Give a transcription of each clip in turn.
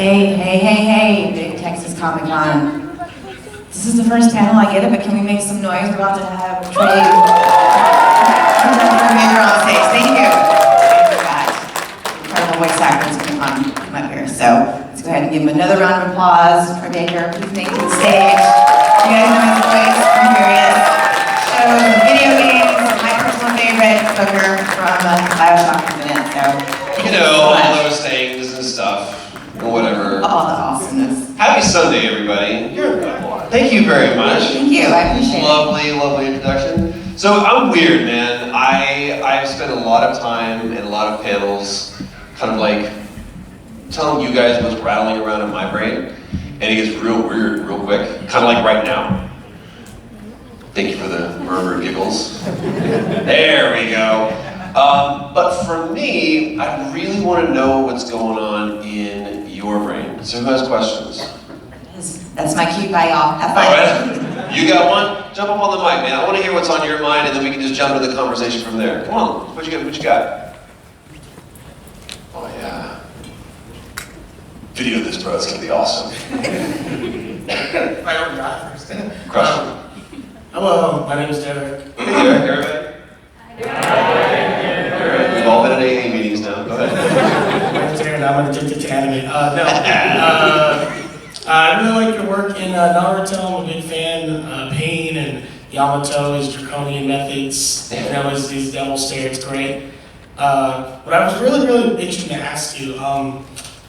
Hey, Big Texas Comic Con. This is the first panel, I get it, but can we make some noise? We're about to have Trey on stage. Thank you for that. Incredible voice actors come up here. So let's go ahead and give him another round of applause. Troy Baker, please make it to the stage. You guys know his voice from various shows and video games. My personal favorite, Booker from BioShock Infinite. So all those things and stuff. Whatever. All the awesomeness. Happy Sunday, everybody. Thank you very much. Thank you, I appreciate it. Lovely introduction. So I'm weird, man. I've spent a lot of time in a lot of panels kind of like telling you guys what's rattling around in my brain, and it gets real weird real quick, kind of like right now. Thank you for the murmur giggles. There we go. But for me, I really want to know what's going on in your brain. So who has questions? That's my cue, bye y'all. Have fun. All right. You got one? Jump up on the mic, man. I want to hear what's on your mind, and then we can just jump into the conversation from there. Come on. What you got? Oh, yeah. Video this, bro. It's going to be awesome. My own guy first. Crush it. Hello, my name is Derek. Hey, Derek. Everybody? We've all been at AA meetings now. Go ahead. My name's Aaron. I'm addicted to anime. I really like your work in Naruto. I'm a big fan. Pain and Yamato, his draconian methods, and his devil stare. It's great. But I was really interested to ask you.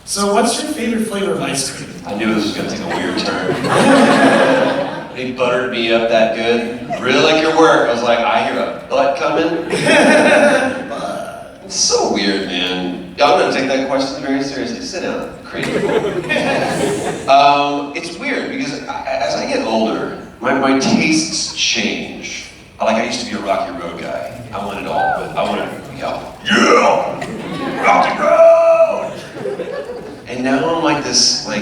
So, what's your favorite flavor of ice cream? I knew this was going to take a weird turn. They buttered me up that good. Really like your work. I was like, I hear a butt coming. It's so weird, man. I'm going to take that question very seriously. Sit down, creative. It's weird because as I get older, my tastes change. I used to be a Rocky Road guy. I wanted all of it. I wanted to yell, yeah, Rocky Road! And now I'm like this, I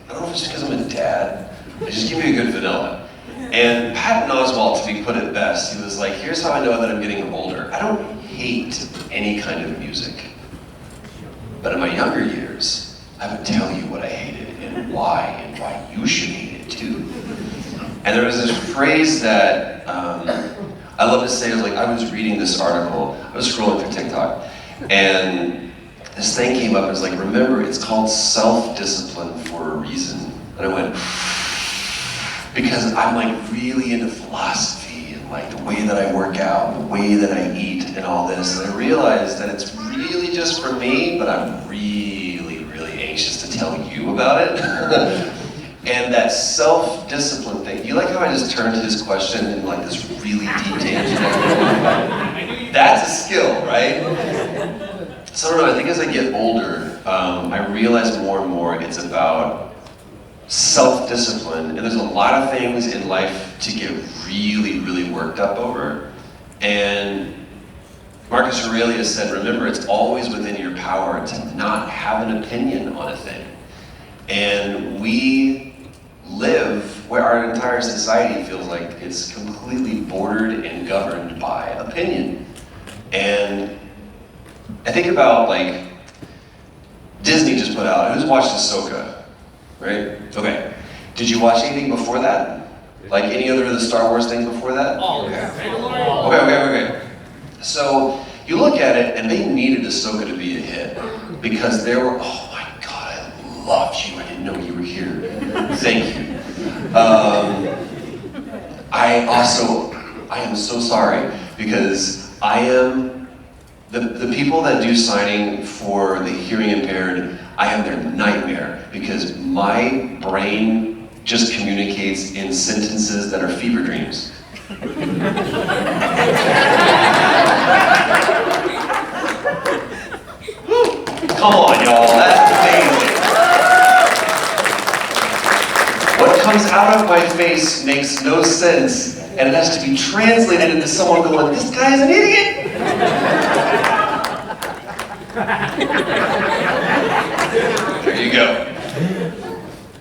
don't know if it's just because I'm a dad. Just give me a good vanilla. And Patton Oswalt, to be put it best, he was like, here's how I know that I'm getting older. I don't hate any kind of music. But in my younger years, I would tell you what I hated and why you should hate it too. And there was this phrase that I love to say, I was reading this article, I was scrolling through TikTok, and this thing came up, and it was like, remember, it's called self-discipline for a reason. And I went, because I'm really into philosophy and the way that I work out, the way that I eat and all this. And I realized that it's really just for me, but I'm really anxious to tell you about it. And that self-discipline thing, you like how I just turned his question in this really deep tangent? That's a skill, right? So I don't know, I think as I get older, I realize more and more it's about self-discipline, and there's a lot of things in life to get really worked up over. And Marcus Aurelius said, remember, it's always within your power to not have an opinion on a thing. And we live where our entire society feels like it's completely bordered and governed by opinion. And I think about Disney just put out, who's watched Ahsoka? Right? Okay. Did you watch anything before that? Any other of the Star Wars things before that? Oh, yeah. Okay. So, you look at it, and they needed Ahsoka to be a hit. Because there were, oh my God, I loved you. I didn't know you were here. Thank you. I am so sorry, because I am, the people that do signing for the hearing impaired, I am their nightmare, because my brain just communicates in sentences that are fever dreams. Come on, y'all, that's amazing. What comes out of my face makes no sense, and it has to be translated into someone going, this guy's an idiot! There you go.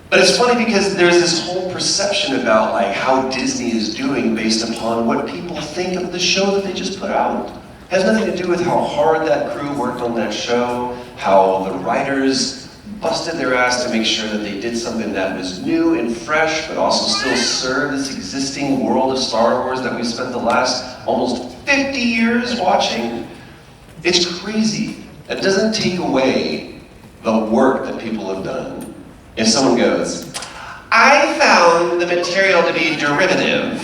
But it's funny because there's this whole perception about how Disney is doing based upon what people think of the show that they just put out. It has nothing to do with how hard that crew worked on that show, how the writers busted their ass to make sure that they did something that was new and fresh, but also still served this existing world of Star Wars that we spent the last almost 50 years watching. It's crazy. That doesn't take away the work that people have done. If someone goes, I found the material to be derivative,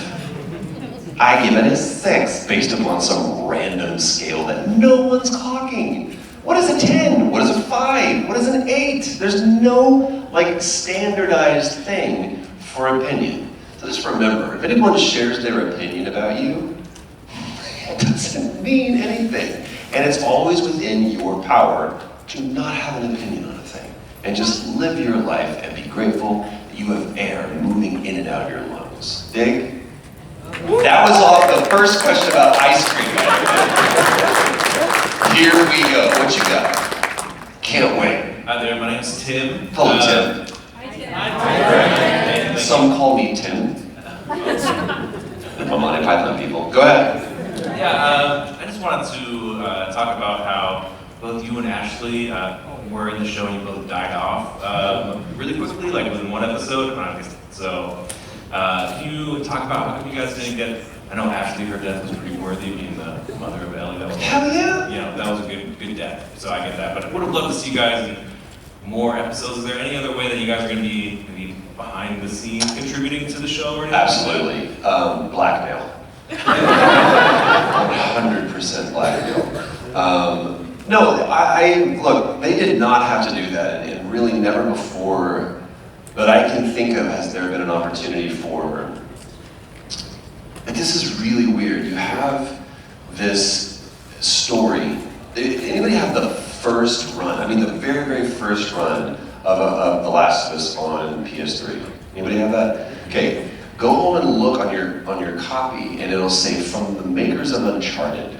I give it a 6 based upon some random scale that no one's clocking. What is a 10? What is a 5? What is an 8? There's no standardized thing for opinion. So just remember, if anyone shares their opinion about you, it doesn't mean anything. And it's always within your power to not have an opinion on a thing. And just live your life and be grateful that you have air moving in and out of your lungs. Dig? That was all the first question about ice cream. Here we go. What you got? Can't wait. Hi there, my name's Tim. Hello, Tim. Hi, Tim. Some call me Tim. I'm Monty Python people. Go ahead. Yeah, I just wanted to talk about how both you and Ashley were in the show and you both died off really quickly, like within one episode. So, can you talk about how come you guys didn't get? I know Ashley, her death was pretty worthy, being the mother of Ellie. That was, Hell yeah! you know, that was a good death. So I get that, but I would have loved to see you guys in more episodes. Is there any other way that you guys are going to be maybe behind the scenes contributing to the show or anything? Absolutely. Blackmail. 100% blackmail. No, I look, they did not have to do that, and really never before that I can think of has there been an opportunity for. And this is really weird. You have this story. Anybody have the first run? I mean, the very, very first run of The Last of Us on PS3. Anybody have that? Okay, go home and look on your copy, and it'll say from the makers of Uncharted.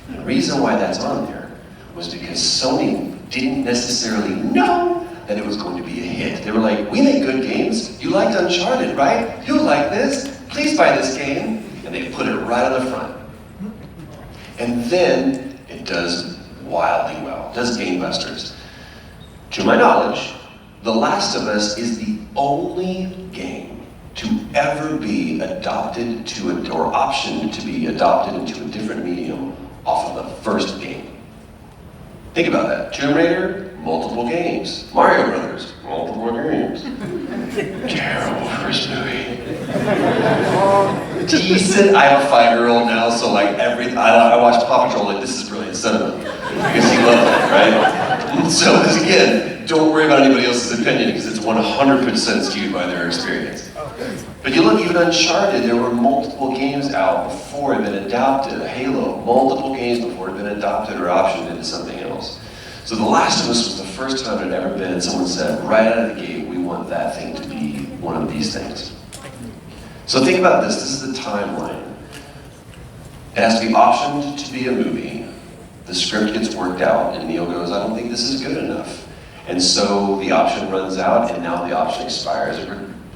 And the reason why that's on there was because Sony didn't necessarily know that it was going to be a hit. They were like, we make good games. You liked Uncharted, right? You'll like this. Please buy this game. And they put it right on the front. And then it does wildly well. It does gangbusters. To my knowledge, The Last of Us is the only game to ever be adopted to or optioned to be adopted into a different medium off of the first game. Think about that. Tomb Raider, multiple games. Mario Brothers, multiple games. Terrible first movie. Decent. I have a 5-year-old now, so I watch Paw Patrol like this is brilliant cinema because he loves it, right? So this, again, don't worry about anybody else's opinion because it's 100% skewed by their experience. But you look, even Uncharted, there were multiple games out before it had been adopted. Halo, multiple games before it had been adopted or optioned into something else. So The Last of Us was the first time it had ever been someone said, right out of the gate, we want that thing to be one of these things. So think about this. This is the timeline. It has to be optioned to be a movie. The script gets worked out, and Neil goes, I don't think this is good enough. And so the option runs out, and now the option expires. It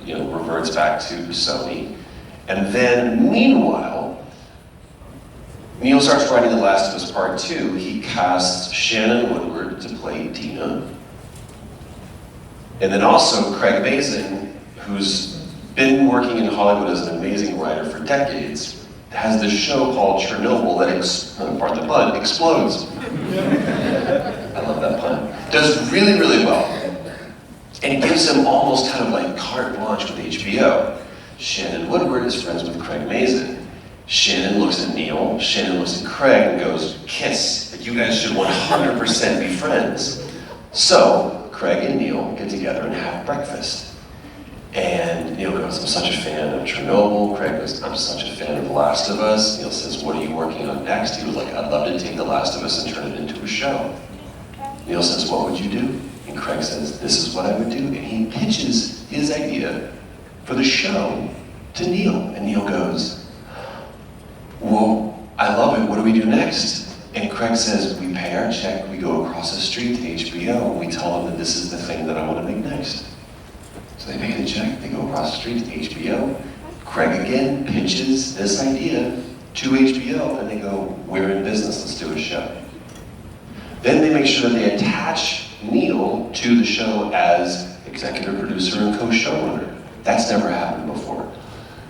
reverts back to Sony. And then, meanwhile, Neil starts writing The Last of Us Part 2. He casts Shannon Woodward to play Dina. And then also Craig Mazin, who's been working in Hollywood as an amazing writer for decades, has this show called Chernobyl that, pardon the pun, explodes. I love that pun. Does really, really well. And it gives him almost kind of like carte blanche with HBO. Shannon Woodward is friends with Craig Mazin. Shannon looks at Neil, Shannon looks at Craig and goes, kiss, you guys should 100% be friends. So, Craig and Neil get together and have breakfast. And Neil goes, I'm such a fan of Chernobyl. Craig goes, I'm such a fan of The Last of Us. Neil says, what are you working on next? He was like, I'd love to take The Last of Us and turn it into a show. Neil says, what would you do? And Craig says, this is what I would do. And he pitches his idea for the show to Neil. And Neil goes, well, I love it. What do we do next? And Craig says, we pay our check, we go across the street to HBO, and we tell them that this is the thing that I want to make next. So they pay the check, they go across the street to HBO. Craig again pitches this idea to HBO, and they go, we're in business, let's do a show. Then they make sure that they attach Neil to the show as executive producer and co-showrunner. That's never happened before.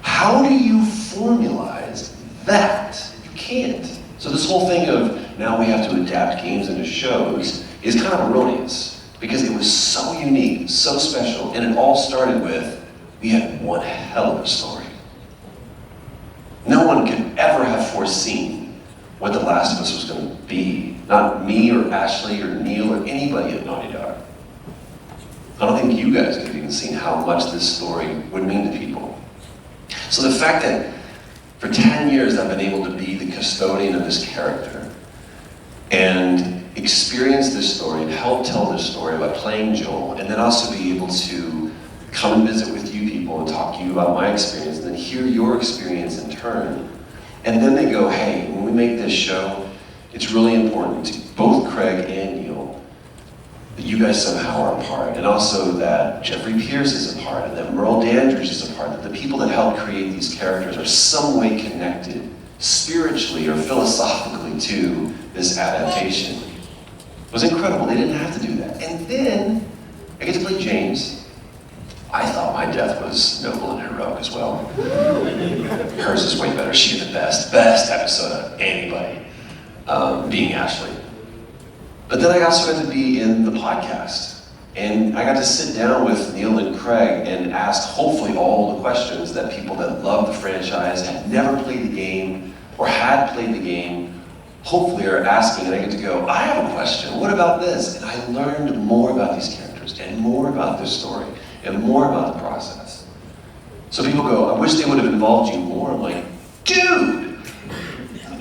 How do you formalize that? You can't. So this whole thing of now we have to adapt games into shows is kind of erroneous because it was so unique, so special, and it all started with we had one hell of a story. No one could ever have foreseen what The Last of Us was going to be. Not me or Ashley or Neil or anybody at Naughty Dog. I don't think you guys could have even seen how much this story would mean to people. So the fact that for 10 years I've been able to be the custodian of this character and experience this story and help tell this story by playing Joel, and then also be able to come and visit with you people and talk to you about my experience and then hear your experience in turn. And then they go, hey, when we make this show, it's really important to both Craig and Neil that you guys somehow are a part, and also that Jeffrey Pierce is a part, and that Merle Dandridge is a part, that the people that helped create these characters are some way connected spiritually or philosophically to this adaptation. It was incredible. They didn't have to do that. And then I get to play James. I thought my death was noble and heroic as well. Hers is way better. She did the best episode of anybody, being Ashley. But then I also got to be in the podcast. And I got to sit down with Neil and Craig and ask hopefully all the questions that people that love the franchise, had never played the game, or had played the game, hopefully are asking, and I get to go, I have a question, what about this? And I learned more about these characters, and more about this story, and more about the process. So people go, I wish they would have involved you more. I'm like, dude,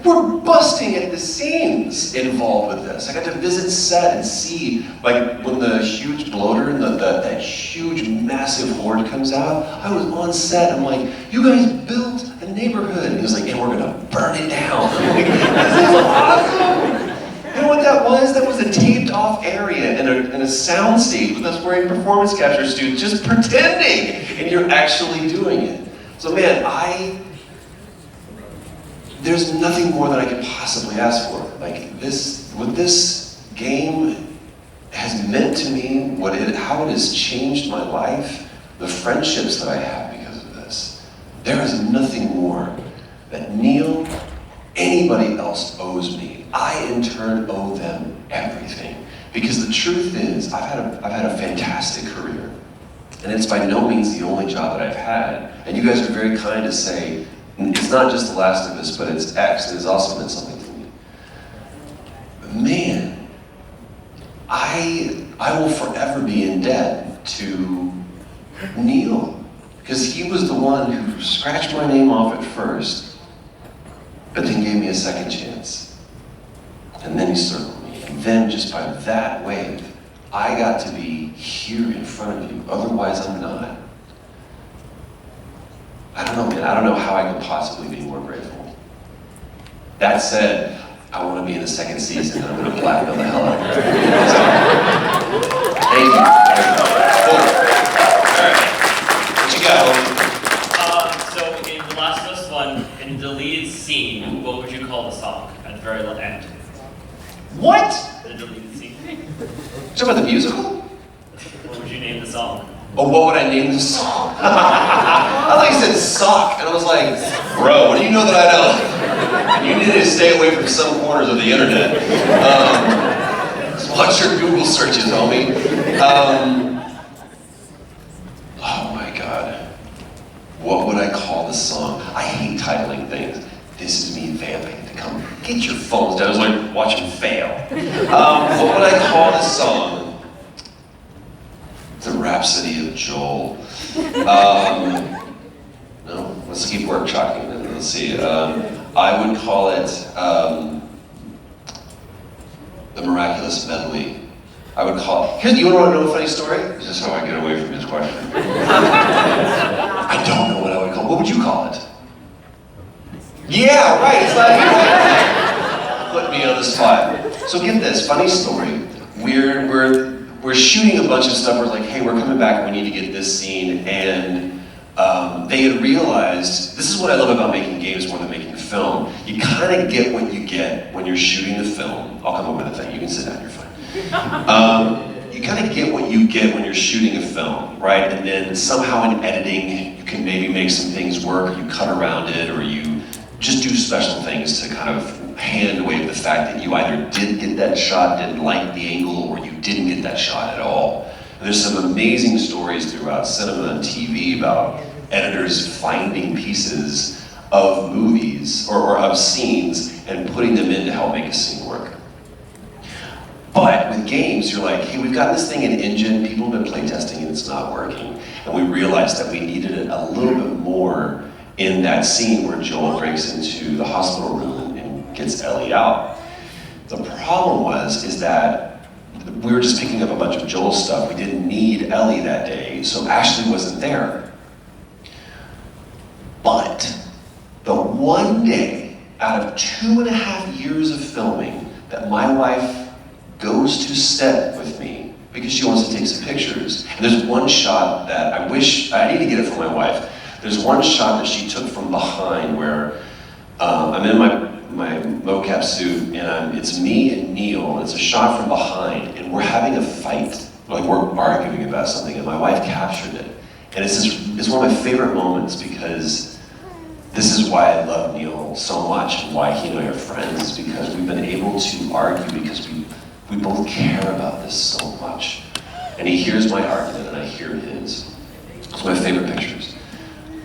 we're busting at the seams involved with this. I got to visit set and see, like, when the huge bloater and that huge, massive horde comes out, I was on set, I'm like, you guys built a neighborhood. And he was like, and we're gonna burn it down. I'm like, this is awesome! You know what that was? That was a taped off area in a sound stage with us wearing performance capture suits, just pretending, and you're actually doing it. So man, there's nothing more that I could possibly ask for. Like this, what this game has meant to me, how it has changed my life, the friendships that I have because of this. There is nothing more that Neil, anybody else owes me. I in turn owe them everything. Because the truth is, I've had a fantastic career. And it's by no means the only job that I've had. And you guys are very kind to say, it's not just The Last of Us, but it's X, and it's also meant something to me. But man, I will forever be in debt to Neil, because he was the one who scratched my name off at first, but then gave me a second chance. And then he circled me, and then just by that wave, I got to be here in front of you, otherwise I'm not. I don't know, man. I don't know how I could possibly be more grateful. That said, I want to be in the second season, and I'm going to blackmail the hell out of it. Thank you. Cool. All right. What you got, homie? So in The Last of Us 1, in the deleted scene, what would you call the song at the very end? What? The deleted scene. Talking about the musical? What would you name the song? Oh, what would I name this song? I thought you said sock, and I was like, bro, what do you know that I know? You need to stay away from some corners of the internet. Just watch your Google searches, homie. Oh my God. What would I call the song? I hate titling things. This is me vamping to come. Get your phones down. I was like, watch them fail. What would I call this song? The Rhapsody of Joel. No, let's keep workshopping it. Let's see. I would call it the Miraculous Medley. I would call it. Here, you want to know a funny story? This is how I get away from his question. I don't know what I would call it. What would you call it? Yeah, right. It's like put me on the spot. So get this funny story. We're shooting a bunch of stuff. We're like, hey, we're coming back. We need to get this scene. And they had realized, this is what I love about making games more than making film. You kind of get what you get when you're shooting the film. I'll come up with a thing. You can sit down. You're fine. you kind of get what you get when you're shooting a film, right? And then somehow in editing, you can maybe make some things work, or you cut around it, or you just do special things to kind of hand wave the fact that you either did get that shot, didn't like the angle, or you didn't get that shot at all. And there's some amazing stories throughout cinema and TV about editors finding pieces of movies or of scenes and putting them in to help make a scene work. But with games, you're like, hey, we've got this thing in engine, people have been playtesting and it's not working. And we realized that we needed it a little bit more in that scene where Joel breaks into the hospital room and gets Ellie out. The problem is that we were just picking up a bunch of Joel stuff. We didn't need Ellie that day, so Ashley wasn't there. But the one day out of 2.5 years of filming that my wife goes to set with me because she wants to take some pictures. And there's one shot that I need to get it for my wife. There's one shot that she took from behind where I'm in my mocap suit and it's me and Neil, and it's a shot from behind and we're having a fight, like we're arguing about something, and my wife captured it. And it's one of my favorite moments because this is why I love Neil so much and why he and I are friends, is because we've been able to argue because we both care about this so much. And he hears my argument and I hear his. It's my favorite pictures.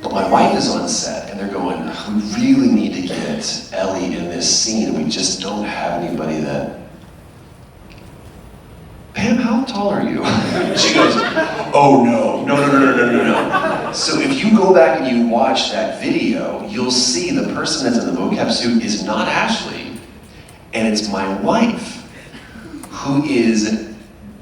But my wife is on set and they're going, we really need to get Ellie in this scene and we just don't have anybody that... Pam, how tall are you? She goes, oh no. So if you go back and you watch that video, you'll see the person that's in the mocap suit is not Ashley, and it's my wife, who is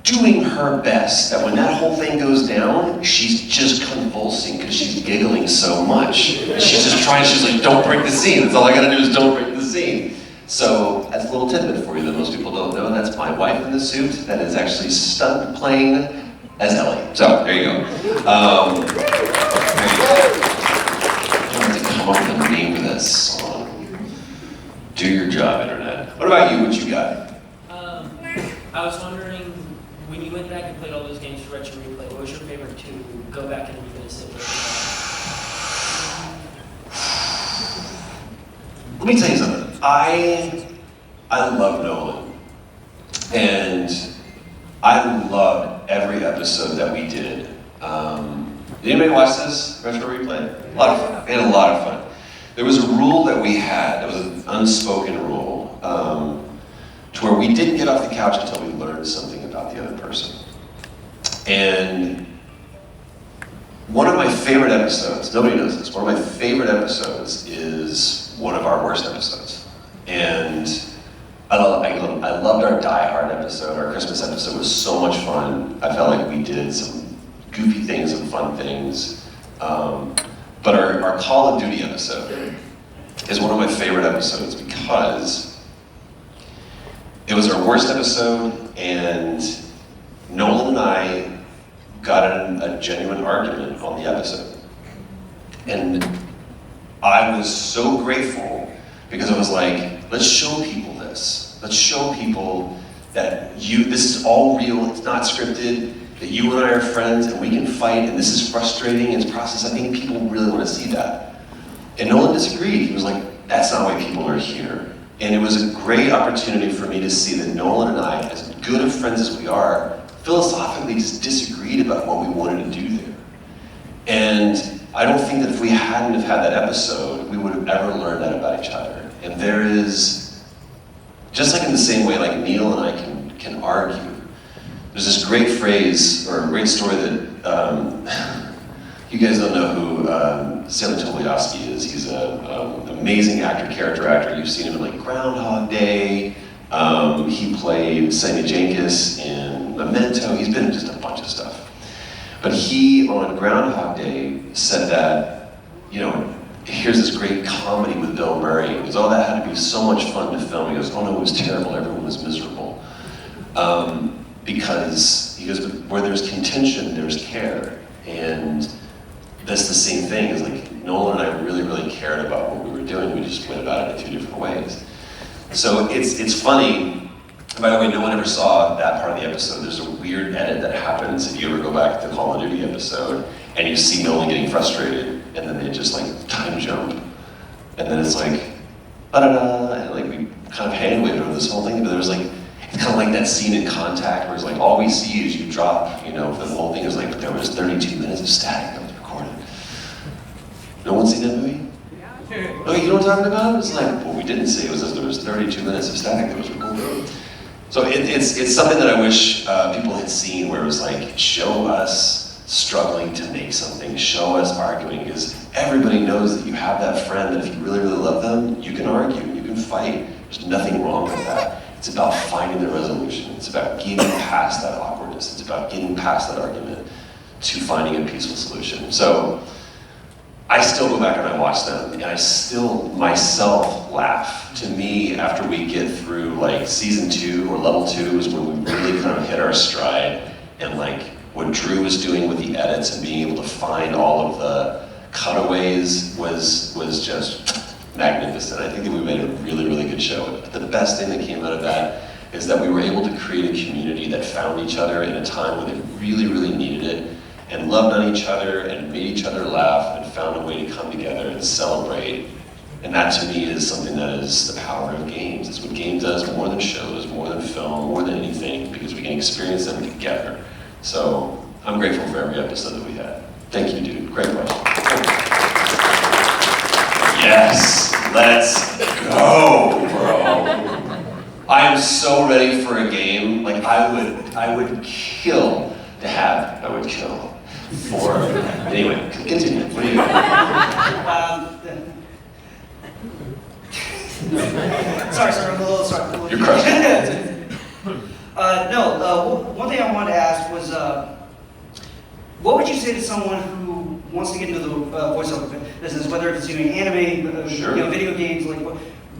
doing her best, that when that whole thing goes down, she's just convulsing because she's giggling so much. She's like, don't break the scene. That's all I gotta do is don't break the scene. So that's a little tidbit for you that most people don't know. That's my wife in the suit that is actually stunt playing as Ellie. So there you go. I have to come up with a name for this song. Do your job, internet. What about you? What you got? I was wondering, when you went back and played all those games for Retro Replay, what was your favorite to go back and revisit? Let me tell you something. I love Nolan. And I loved every episode that we did. Did anybody watch this Retro Replay? A lot of fun. We had a lot of fun. There was a rule that we had, that was an unspoken rule, to where we didn't get off the couch until we learned something about the other person. And one of my favorite episodes, nobody knows this, one of my favorite episodes is one of our worst episodes. And I loved our Die Hard episode. Our Christmas episode was so much fun. I felt like we did some goofy things and fun things. But our Call of Duty episode is one of my favorite episodes because it was our worst episode, and Nolan and I got in a genuine argument on the episode. And I was so grateful because I was like, let's show people this. Let's show people that this is all real, it's not scripted, that you and I are friends and we can fight, and this is frustrating, it's process. I think people really want to see that. And Nolan disagreed. He was like, that's not why people are here. And it was a great opportunity for me to see that Nolan and I, as good of friends as we are, philosophically just disagreed about what we wanted to do there. And I don't think that if we hadn't have had that episode, we would have ever learned that about each other. And there is, just like in the same way like Neil and I can argue, there's this great phrase, or a great story that, you guys don't know who Stanley Tobolowsky is. He's an amazing actor, character actor. You've seen him in like Groundhog Day. He played Sammy Jenkins in Memento. He's been in just a bunch of stuff. But he, on Groundhog Day, said that, here's this great comedy with Bill Murray. Because all that had to be so much fun to film. He goes, oh no, it was terrible. Everyone was miserable. Because he goes, where there's contention, there's care. And that's the same thing. It's like Nolan and I really, really cared about what we were doing. We just went about it in two different ways. So it's funny And by the way, no one ever saw that part of the episode. There's a weird edit that happens if you ever go back to the Call of Duty episode and you see Nolan getting frustrated and then they just like time jump. And then it's like, da-da-da, and like we kind of hand-waved over this whole thing, but there was like, it's kind of like that scene in Contact where it's like, all we see is you drop, you know, the whole thing is like, but there was 32 minutes of static that was recorded. No one's seen that movie? No, you know what I'm talking about? It's like, what we didn't see was that there was 32 minutes of static that was recorded. So it's something that I wish people had seen, where it was like, show us struggling to make something, show us arguing, because everybody knows that you have that friend that if you really, really love them, you can argue, you can fight. There's nothing wrong with that. It's about finding the resolution. It's about getting past that awkwardness. It's about getting past that argument to finding a peaceful solution. So I still go back and I watch them, and I still myself laugh. To me, after we get through like season 2 or level 2 is when we really kind of hit our stride, and like what Drew was doing with the edits and being able to find all of the cutaways was just magnificent. I think that we made a really, really good show. The best thing that came out of that is that we were able to create a community that found each other in a time when they really, really needed it, and loved on each other and made each other laugh and found a way to come together and celebrate. And that to me is something that is the power of games. It's what game does more than shows, more than film, more than anything, because we can experience them together. So I'm grateful for every episode that we had. Thank you, dude. Great question. Yes, let's go, bro. I am so ready for a game. Like I would kill to have. I would kill for. Anyway, continue. What do you got? Sorry, I'm a little sorry. You're crushing it. One thing I wanted to ask was, what would you say to someone who wants to get into the voiceover business, whether it's doing anime, Sure. Video games? Like,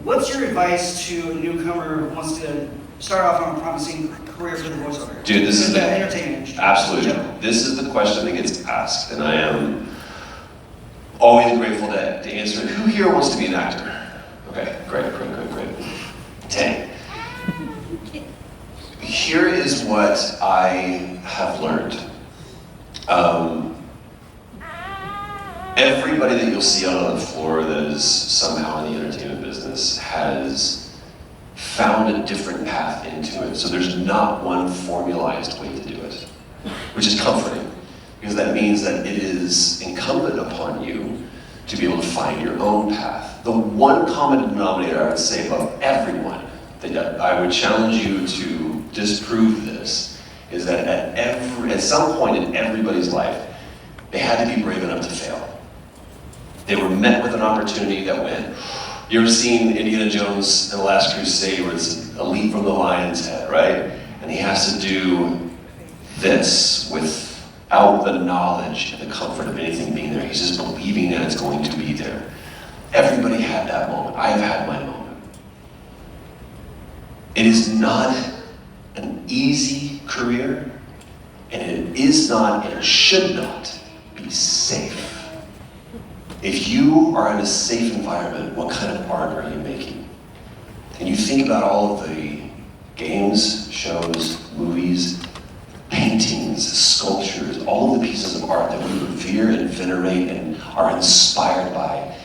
what's your advice to a newcomer who wants to start off on a promising career for the voiceover? Dude, this is the the entertainment industry. Absolutely. in general. This is the question that gets asked, and I am always grateful to answer it. Who here wants to be an actor? Okay, great. Dang. Here is what I have learned. Everybody that you'll see out on the floor that is somehow in the entertainment business has found a different path into it. So there's not one formalized way to do it, which is comforting, because that means that it is incumbent upon you to be able to find your own path. The one common denominator I would say above everyone, that I would challenge you to disprove this, is that at some point in everybody's life, they had to be brave enough to fail. They were met with an opportunity that went. You ever seen Indiana Jones and the Last Crusade, where it's a leap from the lion's head, right? And he has to do this without the knowledge and the comfort of anything being there. He's just believing that it's going to be there. Everybody had that moment. I have had my moment. It is not an easy career, and it is not and should not be safe. If you are in a safe environment, what kind of art are you making? And you think about all of the games, shows, movies, paintings, sculptures, all of the pieces of art that we revere and venerate and are inspired by.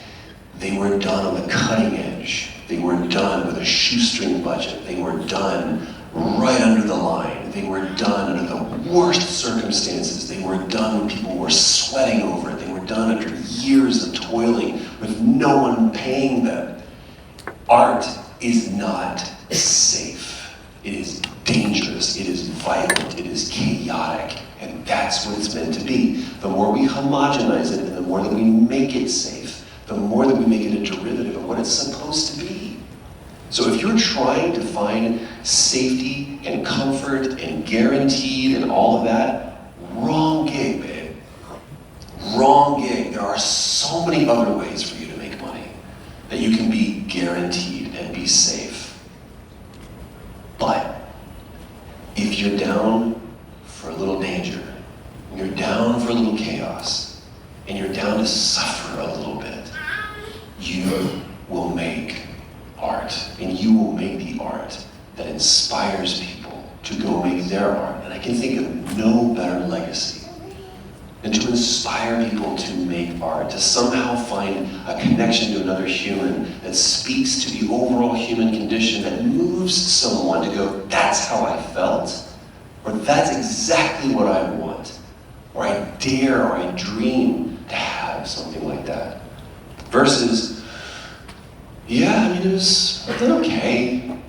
They were done on the cutting edge. They were done with a shoestring budget. They were done right under the line. They were done under the worst circumstances. They were done when people were sweating over it. They were done after years of toiling with no one paying them. Art is not safe. It is dangerous. It is violent. It is chaotic. And that's what it's meant to be. The more we homogenize it and the more that we make it safe, the more that we make it a derivative of what it's supposed to be. So if you're trying to find safety and comfort and guaranteed and all of that, wrong gig, babe. Wrong gig. There are so many other ways for you to make money that you can be guaranteed and be safe. But if you're down for a little danger, and you're down for a little chaos, and you're down to suffer a little bit, you will make art, and you will make the art that inspires people to go make their art. And I can think of no better legacy than to inspire people to make art, to somehow find a connection to another human that speaks to the overall human condition, that moves someone to go, that's how I felt, or that's exactly what I want, or I dare, or I dream to have something like that. Versus, yeah, I mean, it did okay.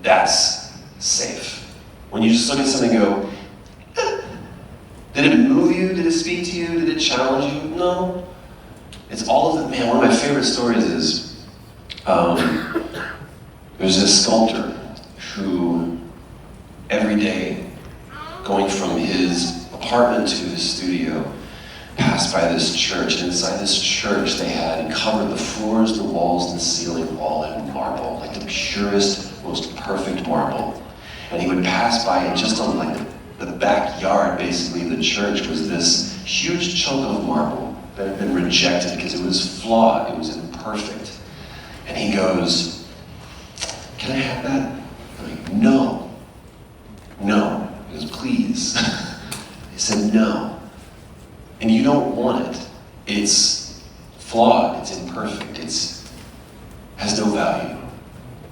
That's safe. When you just look at something and go, did it move you? Did it speak to you? Did it challenge you? No. It's all of the, man, one of my favorite stories is, there's this sculptor who, every day, going from his apartment to his studio, passed by this church, and inside this church they had covered the floors, the walls, and the ceiling all in marble, like the purest, most perfect marble. And he would pass by, and just on like the backyard, basically, of the church was this huge chunk of marble that had been rejected because it was flawed, it was imperfect. And he goes, can I have that? I'm like, no. No. He goes, please. He said, no. And you don't want it. It's flawed, it's imperfect, has no value.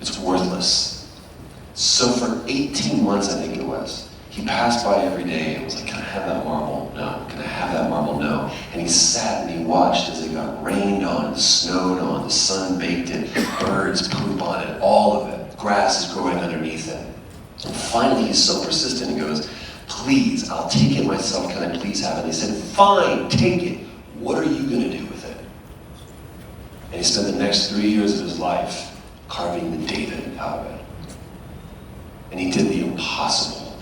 It's worthless. So for 18 months, I think it was, he passed by every day and was like, can I have that marble? No. Can I have that marble? No. And he sat and he watched as it got rained on and snowed on, the sun baked it, birds poop on it, all of it. Grass is growing underneath it. And finally, he's so persistent, he goes, please, I'll take it myself, can I please have it? And he said, fine, take it. What are you gonna do with it? And he spent the next 3 years of his life carving the David out of it. And he did the impossible.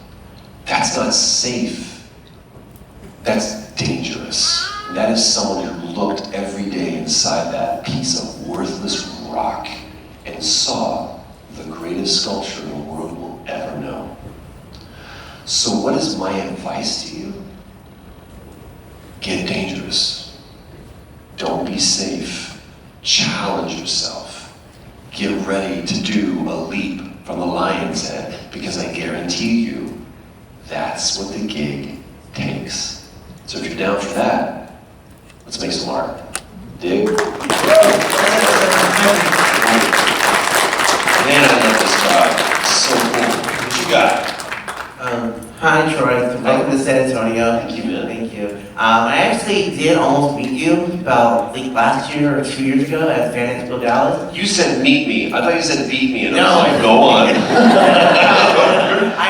That's not safe. That's dangerous. And that is someone who looked every day inside that piece of worthless rock and saw the greatest sculpture the world will ever know. So what is my advice to you? Get dangerous. Don't be safe. Challenge yourself. Get ready to do a leap from the lion's head, because I guarantee you, that's what the gig takes. So if you're down for that, let's make some art. Dig? Man, I love this guy. So cool. What you got? Hi, Troy. Welcome to San Antonio. Thank you, man. Thank you. I actually did almost meet you about, I think, last year or 2 years ago at Fan Expo Dallas. You said meet me. I thought you said beat me, and No. I was like, go on.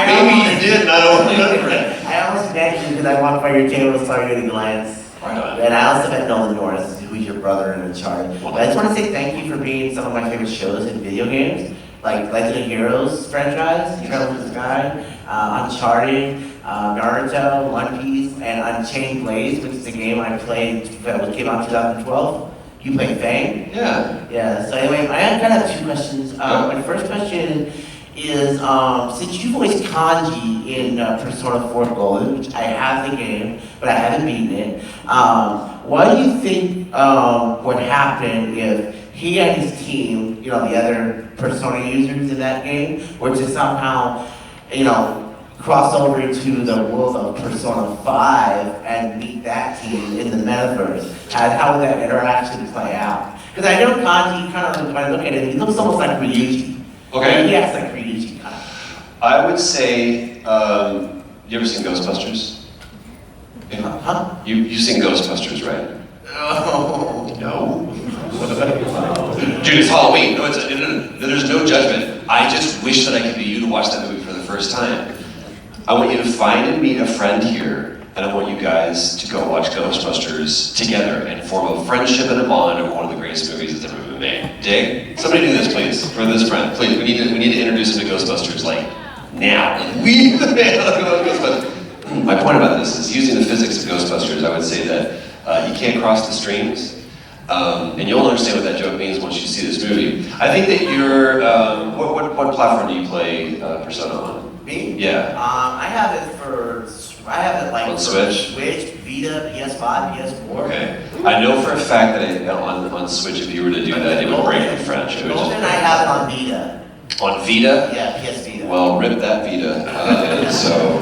Maybe you almost- did, and I don't remember it. I almost met you because I walked by your table and saw you in the Alliance. Right on. And I also met Nolan Norris, who's your brother in Uncharted. But I just want to say thank you for being some of my favorite shows in video games, like Legend of Heroes franchise, Trail of the Sky, Uncharted, Naruto, One Piece, and Unchained Blaze, which is a game I played that came out in 2012. You play Fang? Yeah. Yeah, so anyway, I kind of have two questions. My first question is, since you've voiced Kanji in Persona 4 Golden, which I have the game, but I haven't beaten it, what do you think would happen if he and his team, the other Persona users in that game, were to somehow, cross over into the world of Persona 5 and meet that team in the metaverse? How would that interaction play out? Because I know Kanji, kind of, when I look at it, he looks almost like Ryuji. Okay. He acts like Ryuji, kind of. I would say, you ever seen Ghostbusters? Yeah. Huh? You seen Ghostbusters, right? Oh. No. Dude, it's Halloween. No, there's no judgment. I just wish that I could be you to watch that movie for the first time. I want you to find and meet a friend here, and I want you guys to go watch Ghostbusters together and form a friendship and a bond over one of the greatest movies that's ever been made. Dig? Somebody do this, please, for this friend. Please, we need to introduce him to Ghostbusters, like, now. We the man of Ghostbusters. My point about this is, using the physics of Ghostbusters, I would say that you can't cross the streams. And you'll understand what that joke means once you see this movie. I think that you're, what platform do you play Persona on? Me? Yeah. I have it like On for Switch? Switch, Vita, PS5, PS4. Okay. I know for a fact that on Switch, if you were to do that, it would break the French. It would Golden, just I have it on Vita. On Vita? Yeah, PS Vita. Well, rip that Vita. So,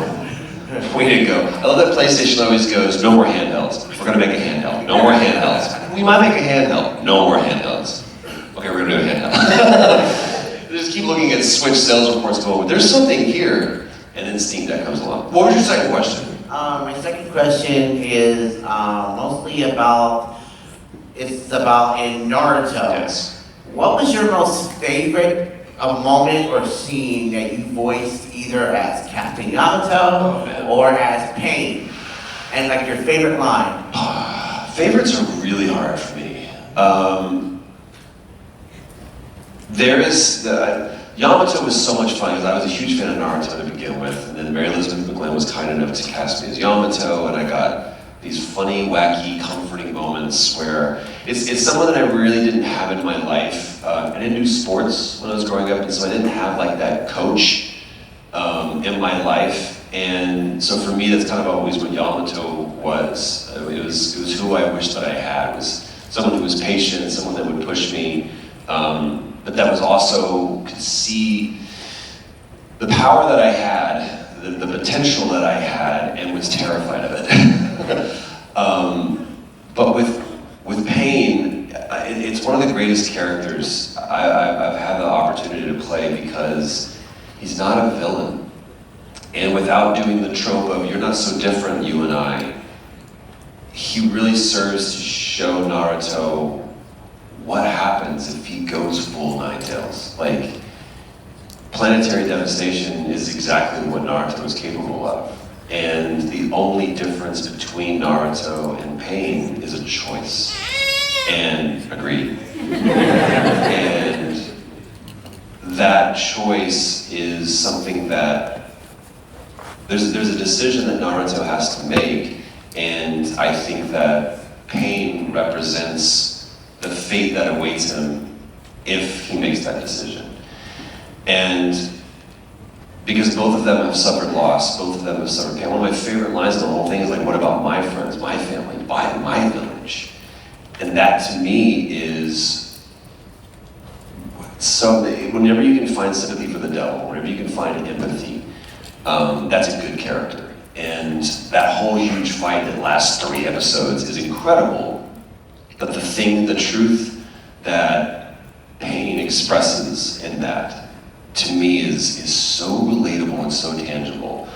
way to go. I love that PlayStation always goes, no more handhelds. We're gonna make a handheld. No more handhelds. We might make a handheld. No more handhelds. Okay, we're gonna do a handheld. Just keep looking at Switch sales reports going, there's something here, and then Steam Deck comes along. What was your second question? My second question is mostly about, it's about in Naruto. Yes. What was your most favorite moment or scene that you voiced either as Captain Yamato or as Pain? And like your favorite line? Favorites are really hard for me. Yamato was so much fun because I was a huge fan of Naruto to begin with, and then Mary Elizabeth McGlynn was kind enough to cast me as Yamato, and I got these funny, wacky, comforting moments where it's someone that I really didn't have in my life. I didn't do sports when I was growing up, and so I didn't have like that coach in my life, and so for me that's kind of always what Yamato was. It was who I wished that I had. It was someone who was patient, someone that would push me. But that was also, could see the power that I had, the potential that I had, and was terrified of it. But with Pain, it's one of the greatest characters I've had the opportunity to play because he's not a villain. And without doing the trope of, you're not so different, you and I, he really serves to show Naruto what happens if he goes full Ninetales. Like, planetary devastation is exactly what Naruto is capable of. And the only difference between Naruto and Pain is a choice. And agreed. And that choice is something that there's a decision that Naruto has to make, and I think that Pain represents the fate that awaits him if he makes that decision. And because both of them have suffered loss, both of them have suffered pain. One of my favorite lines in the whole thing is like, what about my friends, my family, my village? And that to me is, so whenever you can find sympathy for the devil, whenever you can find empathy, that's a good character. And that whole huge fight that lasts 3 episodes is incredible. But the truth that Pain expresses in that, to me, is so relatable and so tangible.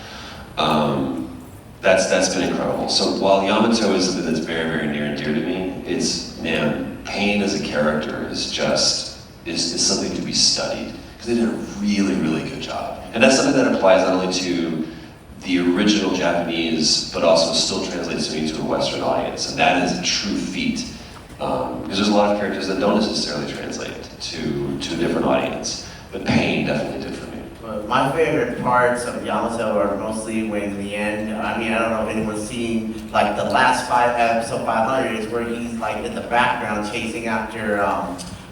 That's been incredible. So while Yamato is something that's very, very near and dear to me, Pain as a character is something to be studied. Because they did a really, really good job. And that's something that applies not only to the original Japanese, but also still translates to me to a Western audience. And that is a true feat. Because there's a lot of characters that don't necessarily translate to a different audience. But Pain definitely did for me. Well, my favorite parts of Yamato are mostly when in the end, I mean, I don't know if anyone's seen like the last episode 500 is where he's like in the background chasing after,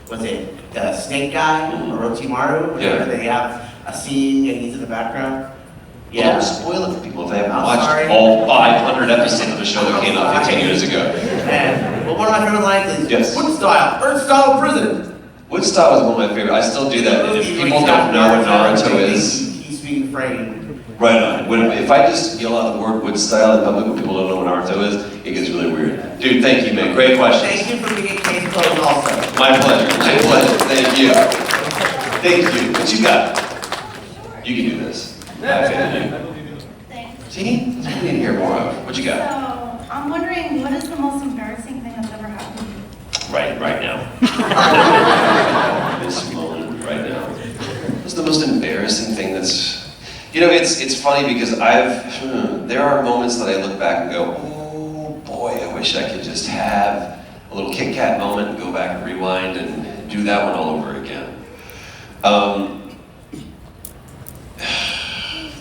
was it the snake guy, Orochimaru? Yeah. They have a scene and he's in the background. Well, Yeah. don't spoil it for people if they haven't I'm watched sorry. all 500 episodes of the show that came out 15 years ago. And well, one of my favorite lines is Yes. Wood style, Earth style prison. Woodstock was one of my favorite. I still do that. If people don't know what Naruto is, he's being framed. right on. If I just yell out the word wood style in public when people don't know what Naruto is, it gets really weird. Dude, thank you, man. Great question. Thank you for being case closed also. My pleasure. My pleasure. Thank you. Thank you. What you got? You can do this. I fan of you. Thanks. See? That's what we need to hear more of. What you got? So, I'm wondering, what is the most embarrassing thing that's ever happened to you? Right now. This moment right now. What's the most embarrassing thing that's... You know, it's funny because there are moments that I look back and go, oh boy, I wish I could just have a little Kit Kat moment and go back and rewind and do that one all over again.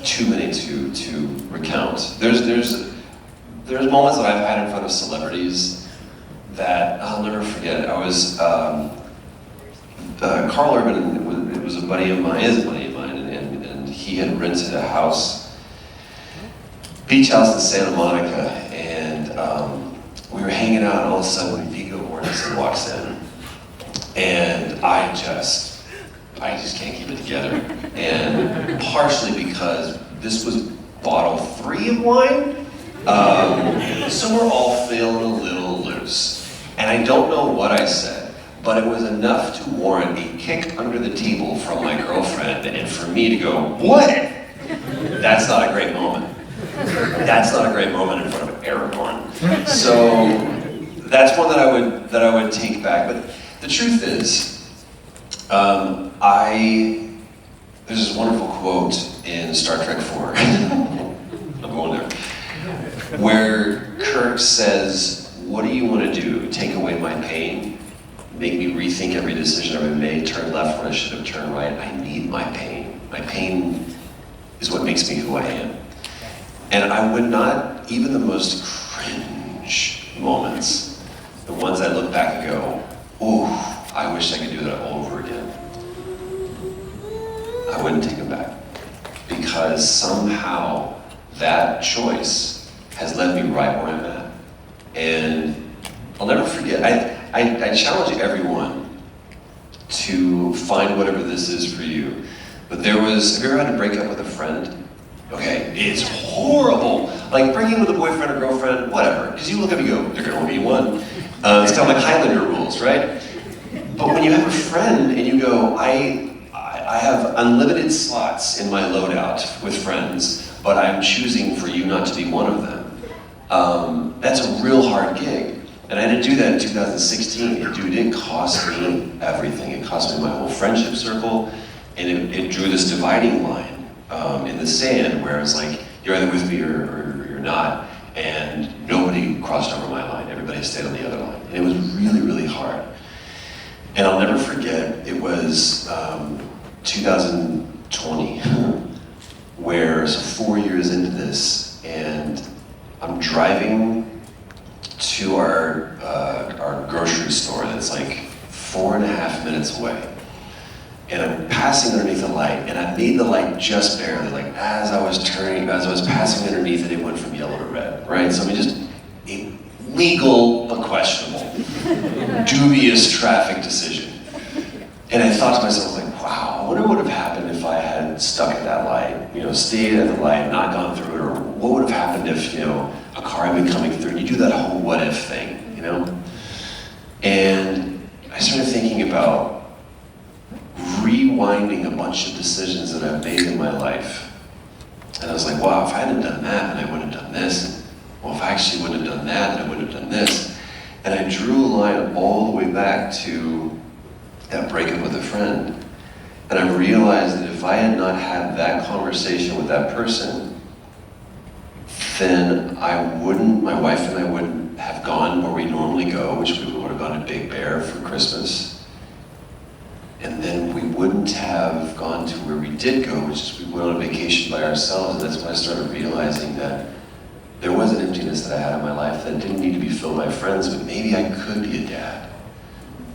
Too many to recount. There's moments that I've had in front of celebrities that I'll never forget. I was Carl Urban was a buddy of mine, is a buddy of mine, and he had rented a house, beach house in Santa Monica, and we were hanging out, and all of a sudden Viggo Mortensen walks in, and I just I just can't keep it together. And partially because this was bottle 3 of wine, so we're all feeling a little loose. And I don't know what I said, but it was enough to warrant a kick under the table from my girlfriend and for me to go, what? That's not a great moment. That's not a great moment in front of Aragorn. So that's one that I would take back. But the truth is, there's this wonderful quote in Star Trek 4. I'm going there. Where Kirk says, what do you want to do? Take away my pain? Make me rethink every decision I've ever made? Turn left when I should have turned right? I need my pain. My pain is what makes me who I am. And I would not, even the most cringe moments, the ones I look back and go, ooh, I wish I could do that all over again. I wouldn't take them back. Because somehow that choice has led me right where I'm at. And I'll never forget, I challenge everyone to find whatever this is for you. But have you ever had to break up with a friend? Okay, it's horrible. Like breaking with a boyfriend or girlfriend, whatever. Because you look up and you go, there can only be one. It's kind of like Highlander rules, right? But when you have a friend and you go, I have unlimited slots in my loadout with friends, but I'm choosing for you not to be one of them. That's a real hard gig. And I had to do that in 2016. It cost me everything. It cost me my whole friendship circle, and it drew this dividing line in the sand where it's like, you're either with me or you're not. And nobody crossed over my line. Everybody stayed on the other line. And it was really, really hard. And I'll never forget, it was 2020, where, so 4 years into this, and I'm driving to our grocery store that's like 4.5 minutes away. And I'm passing underneath a light, and I made the light just barely, like as I was passing underneath it, it went from yellow to red, right? So I mean, just illegal but questionable, dubious traffic decision. And I thought to myself, like, wow, I wonder what would have happened if I had stuck at that light, stayed at the light, not gone through it, or what would have happened if, a car had been coming through, and you do that whole what if thing, And I started thinking about rewinding a bunch of decisions that I've made in my life. And I was like, wow, if I hadn't done that, then I would have done this. Well, if I actually wouldn't have done that, then I would have done this. And I drew a line all the way back to that breakup with a friend. And I realized that if I had not had that conversation with that person, then my wife and I wouldn't have gone where we normally go, which we would have gone to Big Bear for Christmas. And then we wouldn't have gone to where we did go, which is we went on a vacation by ourselves. And that's when I started realizing that there was an emptiness that I had in my life that didn't need to be filled by friends, but maybe I could be a dad.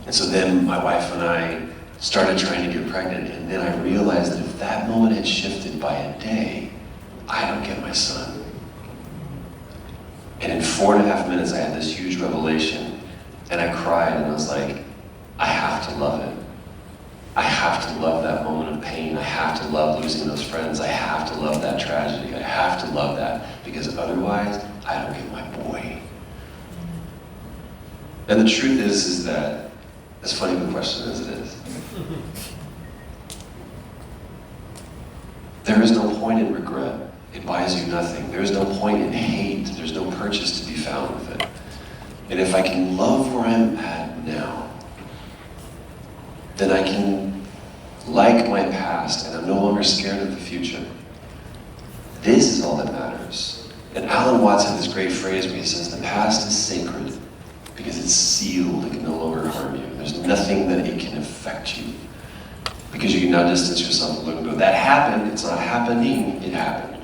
And so then my wife and I started trying to get pregnant, and then I realized that if that moment had shifted by a day, I don't get my son. And in 4.5 minutes, I had this huge revelation, and I cried, and I was like, I have to love it. I have to love that moment of pain. I have to love losing those friends. I have to love that tragedy. I have to love that, because otherwise, I don't get my boy. And the truth is that, as funny of a question as it is, there is no point in regret. It buys you nothing. There is no point in hate. There's no purchase to be found with it. And if I can love where I'm at now, then I can like my past, and I'm no longer scared of the future. This is all that matters. And Alan Watts had this great phrase where he says, the past is sacred because it's sealed, it can no longer harm you. There's nothing that it can affect you. Because you can now distance yourself and look and go, that happened, it's not happening, it happened.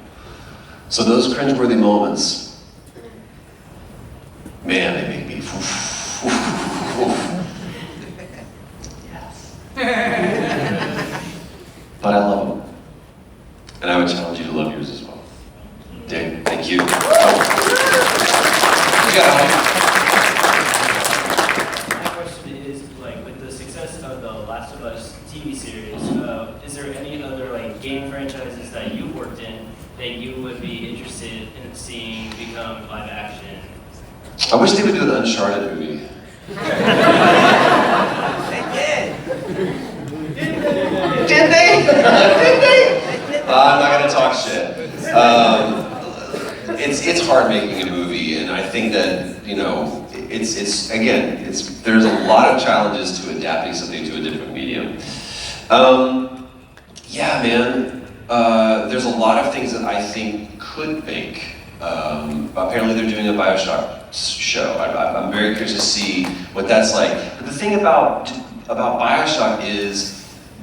So those cringeworthy moments, man, they make me but I love them. And I would challenge you to love yours as well. Dick, thank you. My question is, like, with the success of the Last of Us TV series, seeing become live action? I wish they would do an Uncharted movie. Did they? I'm not gonna talk shit. It's hard making a movie, and I think that there's a lot of challenges to adapting something to a different medium. Yeah, man. There's a lot of things that I think could make. Apparently, they're doing a BioShock show. I'm very curious to see what that's like. But the thing about BioShock is,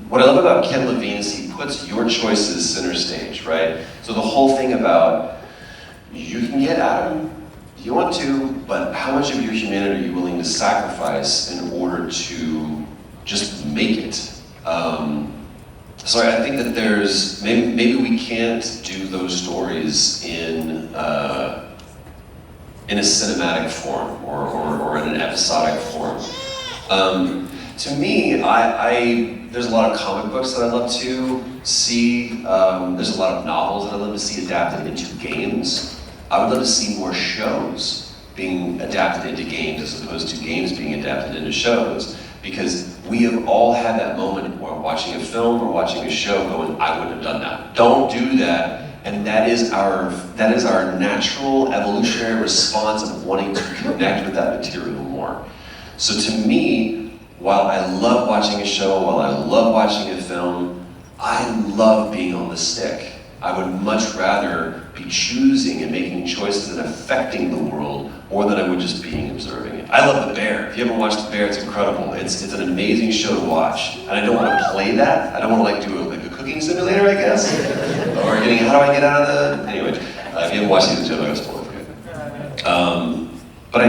what I love about Ken Levine is he puts your choices center stage, right? So the whole thing about, you can get Adam, you want to, but how much of your humanity are you willing to sacrifice in order to just make it? So I think that there's, maybe we can't do those stories in a cinematic form or in an episodic form. To me, there's a lot of comic books that I love to see. There's a lot of novels that I love to see adapted into games. I would love to see more shows being adapted into games as opposed to games being adapted into shows. Because we have all had that moment where watching a film or watching a show going, I wouldn't have done that. Don't do that. And that is our natural evolutionary response of wanting to connect with that material more. So to me, while I love watching a show, while I love watching a film, I love being on the stick. I would much rather be choosing and making choices and affecting the world more than I would just being observing it. I love The Bear. If you haven't watched The Bear, it's incredible. It's an amazing show to watch. And I don't want to play that. I don't want to do a cooking simulator, I guess. Or how do I get out of the, anyway. If you haven't watched it, I'm going to spoil it for you. But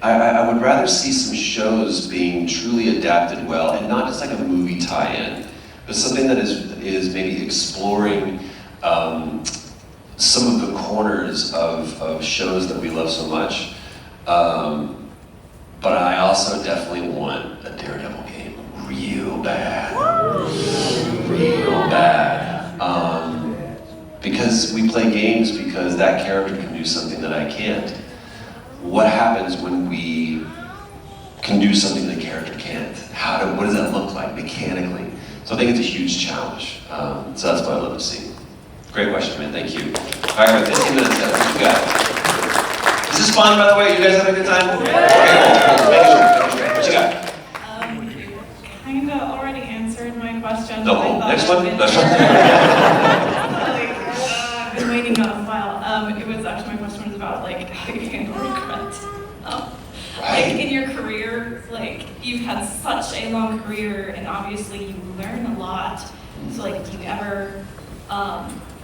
I would rather see some shows being truly adapted well, and not just like a movie tie-in, but something that is maybe exploring some of the corners of shows that we love so much. But I also definitely want a Daredevil game real bad. Real bad. Because we play games because that character can do something that I can't. What happens when we can do something the character can't? What does that look like mechanically? So I think it's a huge challenge. So that's what I love to see. Great question, man. Thank you. All right, we have 15 minutes left. What you got? Is this fun, by the way? You guys having a good time? Okay, cool. Making sure. What you got? Kind of already answered my question. No, next one. I've been waiting on a while. It was actually, my question was about like how you handle regret. Like in your career, like you've had such a long career, and obviously you learn a lot. So like, do you ever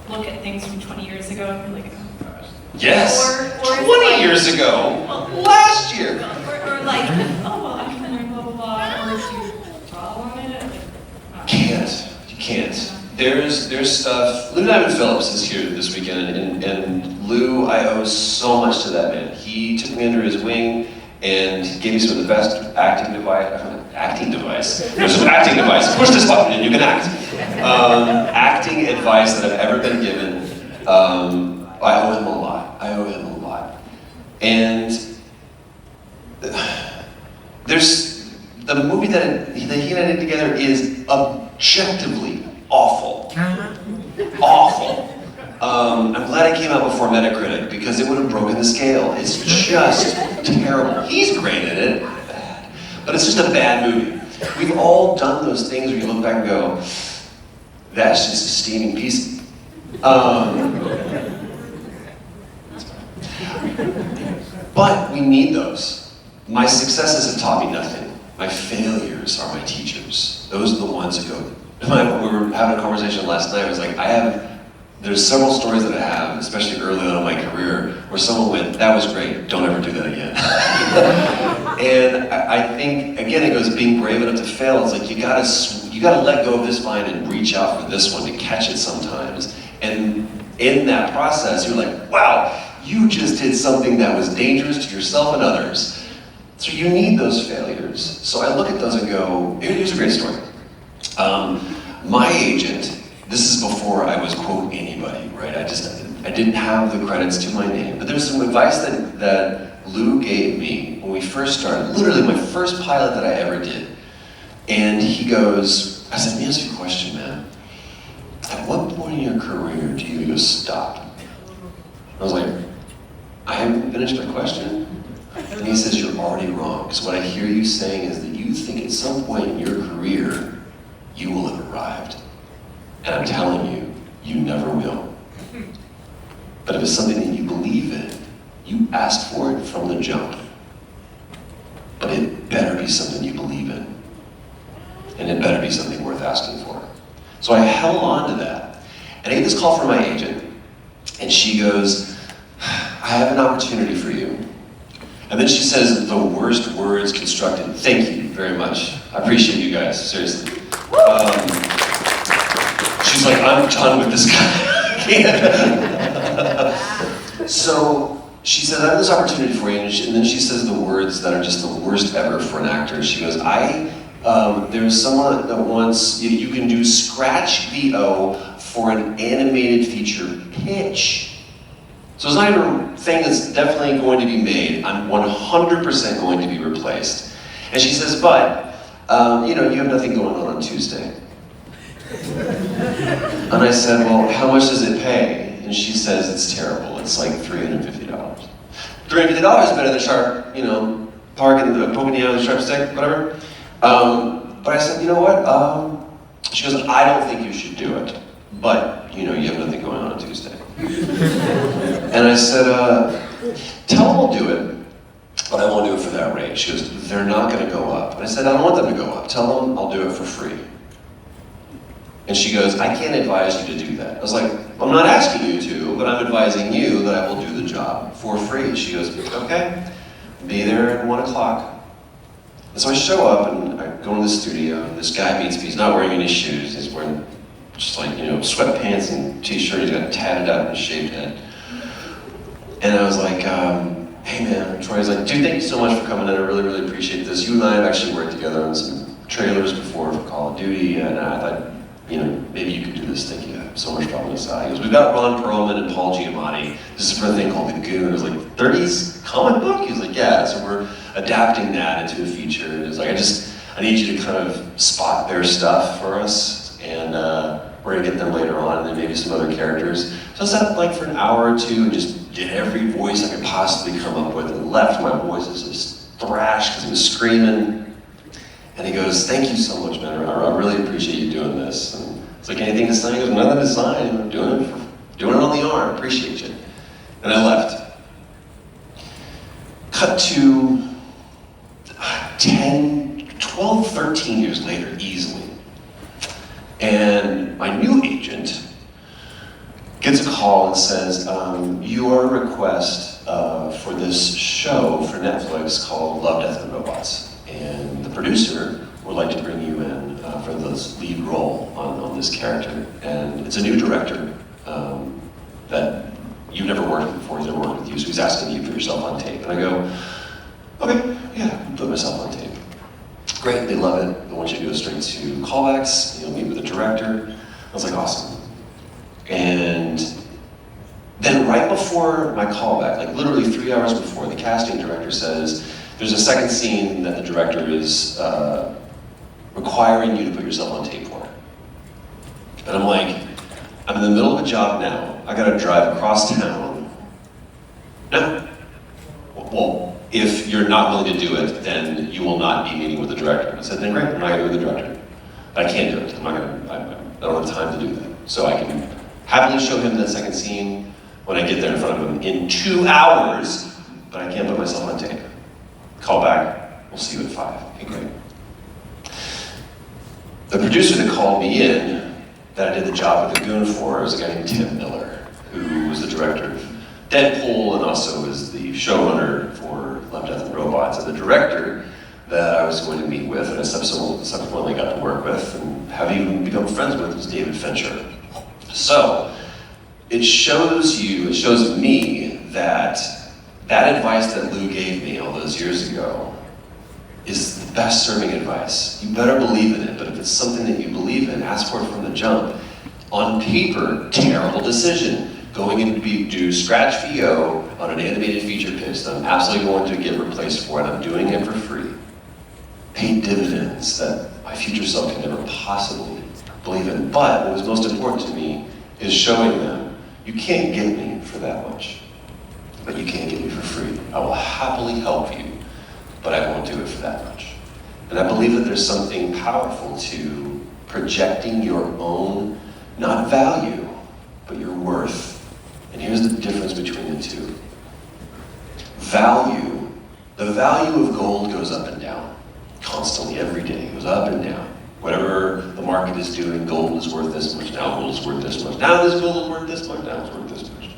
look at things from 20 years ago and you're like, oh gosh. Yes. Or 20 years ago. Last year. Or like, oh well, I can learn blah blah blah. Or do you dwell on it? Like, Can't. You can't. There's stuff. Lou Diamond Phillips is here this weekend, and Lou, I owe so much to that man. He took me under his wing and gave me some of the best acting device. There's an acting device. Push this button and you can act. Acting advice that I've ever been given. I owe him a lot. And there's the movie that he and I did together is objectively awful. Awful. I'm glad it came out before Metacritic because it would have broken the scale. It's just terrible. He's great at it, but it's just a bad movie. We've all done those things where you look back and go, that's just a steaming piece. But we need those. My successes have taught me nothing. My failures are my teachers. Those are the ones who go. We were having a conversation last night. I was like, there's several stories that I have, especially early on in my career, where someone went, that was great, don't ever do that again. And I think, again, it goes being brave enough to fail. It's like, you gotta let go of this vine and reach out for this one to catch it sometimes. And in that process, you're like, wow, you just did something that was dangerous to yourself and others. So you need those failures. So I look at those and go, here's a great story. My agent, this is before I was, quote, anybody, right? I didn't have the credits to my name. But there's some advice that Lou gave me when we first started, literally my first pilot that I ever did. And he goes, I said, let me ask you a question, man. At what point in your career do you go stop? I was like, I haven't finished my question. And he says, you're already wrong. Because what I hear you saying is that you think at some point in your career, you will have arrived. And I'm telling you, you never will. But if it's something that you believe in, you ask for it from the jump. But it better be something you believe in. And it better be something worth asking for. So I held on to that. And I get this call from my agent, and she goes, I have an opportunity for you. And then she says the worst words constructed. Thank you very much. I appreciate you guys, seriously. She's like, I'm done with this guy. So she says, I have this opportunity for you, and then she says the words that are just the worst ever for an actor. She goes, there's someone that wants, you can do scratch VO for an animated feature pitch. So it's not even a thing that's definitely going to be made. I'm 100% going to be replaced. And she says, but, you have nothing going on Tuesday. And I said, well, how much does it pay? And she says, it's terrible. It's like $350. $350 is better than sharp, poking the eye with a sharp stick, whatever. But I said, you know what? She goes, I don't think you should do it. But, you have nothing going on Tuesday. And I said, tell them I'll do it, but I won't do it for that rate. She goes, they're not going to go up. And I said, I don't want them to go up. Tell them I'll do it for free. And she goes, I can't advise you to do that. I was like, I'm not asking you to, but I'm advising you that I will do the job for free. She goes, okay, be there at 1 o'clock. And so I show up and I go in the studio, and this guy meets me. He's not wearing any shoes. He's wearing just like, sweatpants and t-shirt. He's got tatted out and a shaved head. And I was like, hey man, Troy's like, dude, thank you so much for coming in. I really, really appreciate this. You and I have actually worked together on some trailers before for Call of Duty, and I thought, maybe you could do this. Thank you. I have so much fun with this. He goes, we've got Ron Perlman and Paul Giamatti. This is for a thing called The Goon. It was like 30s comic book? He was like, yeah, so we're adapting that into a feature. And it's like, I need you to kind of spot their stuff for us, and we're gonna get them later on, and then maybe some other characters. So I sat like for an hour or two and just did every voice I could possibly come up with, and left my voices just thrashed because he was screaming. And he goes, thank you so much, man. I really appreciate you doing this. And it's like, anything to sign? He goes, nothing to sign. I'm doing it on the arm. Appreciate you. And I left. Cut to 12, 13 years later, easily. And my new agent gets a call and says, your request for this show for Netflix called Love, Death, and Robots. And the producer would like to bring you in for the lead role on this character. And it's a new director that you've never worked with before, he's never worked with you, so he's asking you to put yourself on tape. And I go, okay, yeah, put myself on tape. Great, they love it. They want you to go straight to callbacks, meet with the director. I was like, awesome. And then right before my callback, like literally 3 hours before, the casting director says, there's a second scene that the director is requiring you to put yourself on tape for. And I'm like, I'm in the middle of a job now. I gotta drive across town. No. Well, if you're not willing to do it, then you will not be meeting with the director. I said, then great, I'm not gonna be with the director. But I can't do it. I don't have time to do that. So I can happily show him that second scene when I get there in front of him in 2 hours, but I can't put myself on tape. Call back, we'll see you at 5. Okay, great. The producer that called me in, that I did the job with the Goon for, was a guy named Tim Miller, who was the director of Deadpool and also is the showrunner for Love, Death, and Robots. And the director that I was going to meet with and I subsequently got to work with and have even become friends with was David Fincher. So, it shows me that advice that Lou gave me all those years ago is the best serving advice. You better believe in it, but if it's something that you believe in, ask for it from the jump. On paper, terrible decision. going in to do scratch VO on an animated feature pitch that I'm absolutely going to get replaced for, and I'm doing it for free, paid dividends that my future self can never possibly believe in. But what was most important to me is showing them, you can't get me for that much, but you can't get me for free. I will happily help you, but I won't do it for that much. And I believe that there's something powerful to projecting your own, not value, but your worth. And here's the difference between the two. Value, the value of gold goes up and down, constantly, every day, it goes up and down. Whatever the market is doing, gold is worth this much, now gold is worth this much, now this gold is worth this much, now it's worth this much.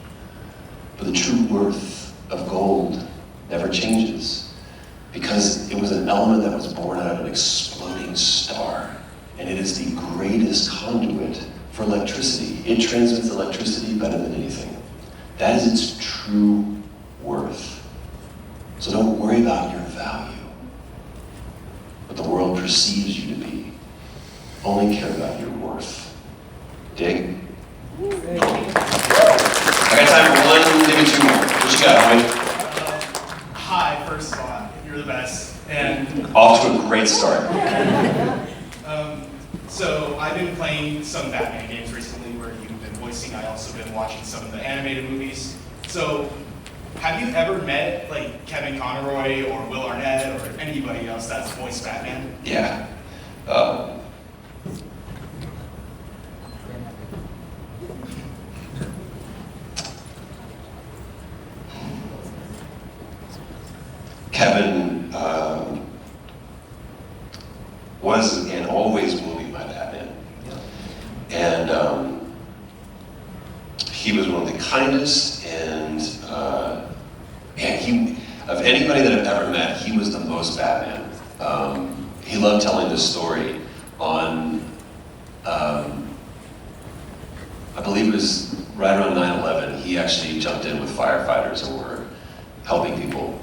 But the true worth of gold never changes, because it was an element that was born out of an exploding star, and it is the greatest conduit for electricity. It transmits electricity better than anything. That is its true worth. So don't worry about your value, what the world perceives you to be. Only care about your worth. Dig? I got time for one, maybe two more. What you got, homie? Hi, first of all, you're the best. And off to a great start. So I've been playing some Batman games recently where you've been voicing. I also been watching some of the animated movies. So have you ever met like Kevin Conroy or Will Arnett or anybody else that's voiced Batman? Yeah. Kevin was and always will be my Batman. And he was one of the kindest and he, of anybody that I've ever met, he was the most Batman. He loved telling this story on, I believe it was right around 9/11, he actually jumped in with firefighters and were helping people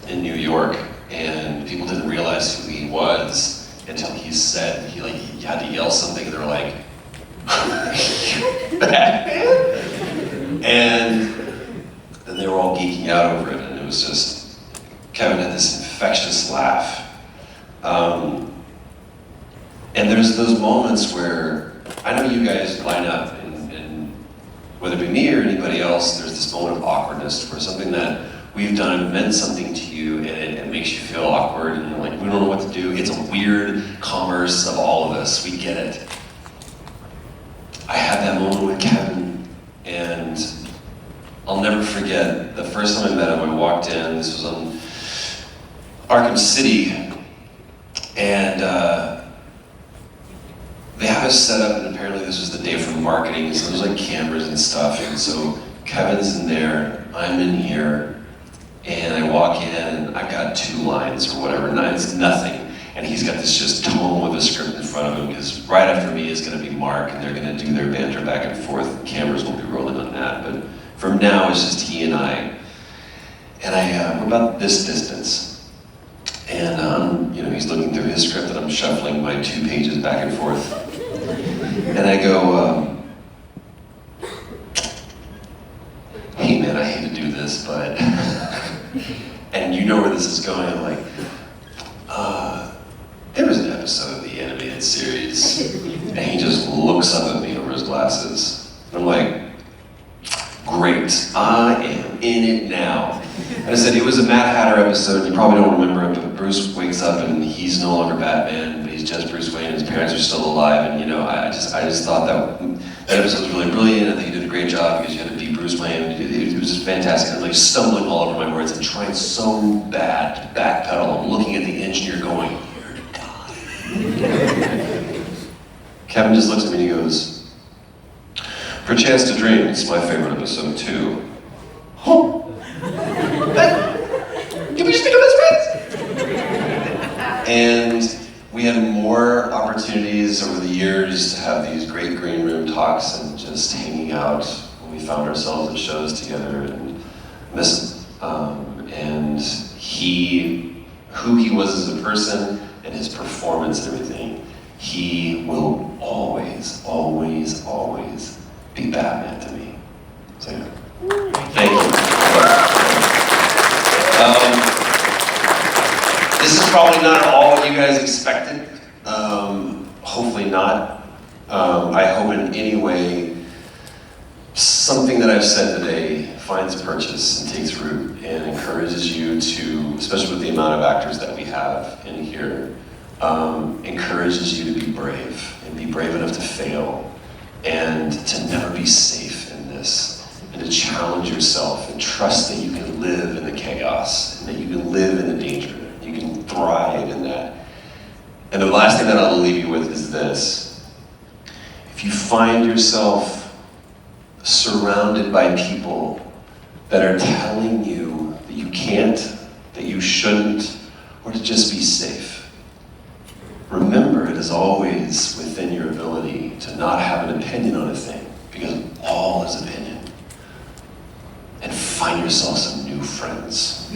in New York, and people didn't realize who he was until he said, he had to yell something, and they were like, Batman? And then they were all geeking out over it, and it was just, Kevin had this infectious laugh. And there's those moments where, I know you guys line up, and whether it be me or anybody else, there's this moment of awkwardness where something that we've done meant something to you, and it makes you feel awkward, and like, we don't know what to do. It's a weird commerce of all of us, we get it. I had that moment with Kevin, and I'll never forget the first time I met him. I walked in, this was on Arkham City, and they have us set up, and apparently this was the day for marketing, so there's like cameras and stuff, and so Kevin's in there, I'm in here, and I walk in, and I've got 2 lines or whatever, and it's nothing. And he's got this just tome with a script in front of him, because right after me is gonna be Mark, and they're gonna do their banter back and forth. Cameras will be rolling on that, but from now it's just he and I. And we're about this distance. And he's looking through his script, and I'm shuffling my 2 pages back and forth. And I go, hey man, I hate to do this, but, and you know where this is going, I'm like, there was an episode of the animated series, and he just looks up at me over his glasses. And I'm like, great, I am in it now. And I said, it was a Mad Hatter episode, you probably don't remember it, but Bruce wakes up and he's no longer Batman, but he's just Bruce Wayne, and his parents are still alive, and I just thought that episode was really brilliant. I think you did a great job because you had to be Bruce Wayne. It was just fantastic. I'm like stumbling all over my words and trying so bad to backpedal. I'm looking at the engineer going, you're to die. Kevin just looks at me and he goes, Perchance to Dream, it's my favorite episode too. Oh! Can we just become best friends? And we had more opportunities over the years to have these great green room talks and just hanging out when we found ourselves at shows together and and who he was as a person and his performance and everything, he will always, always, always be Batman to me. So, yeah. Thank you. This is probably not all you guys expected. Hopefully not. I hope in any way something that I've said today finds purchase and takes root and encourages you to, especially with the amount of actors that we have in here, encourages you to be brave and be brave enough to fail and to never be safe in this and to challenge yourself and trust that you can live in the chaos and that you can live in the danger. You can thrive in that. And the last thing that I'll leave you with is this. If you find yourself surrounded by people that are telling you that you can't, that you shouldn't, or to just be safe, remember it is always within your ability to not have an opinion on a thing, because all is opinion. And find yourself some new friends.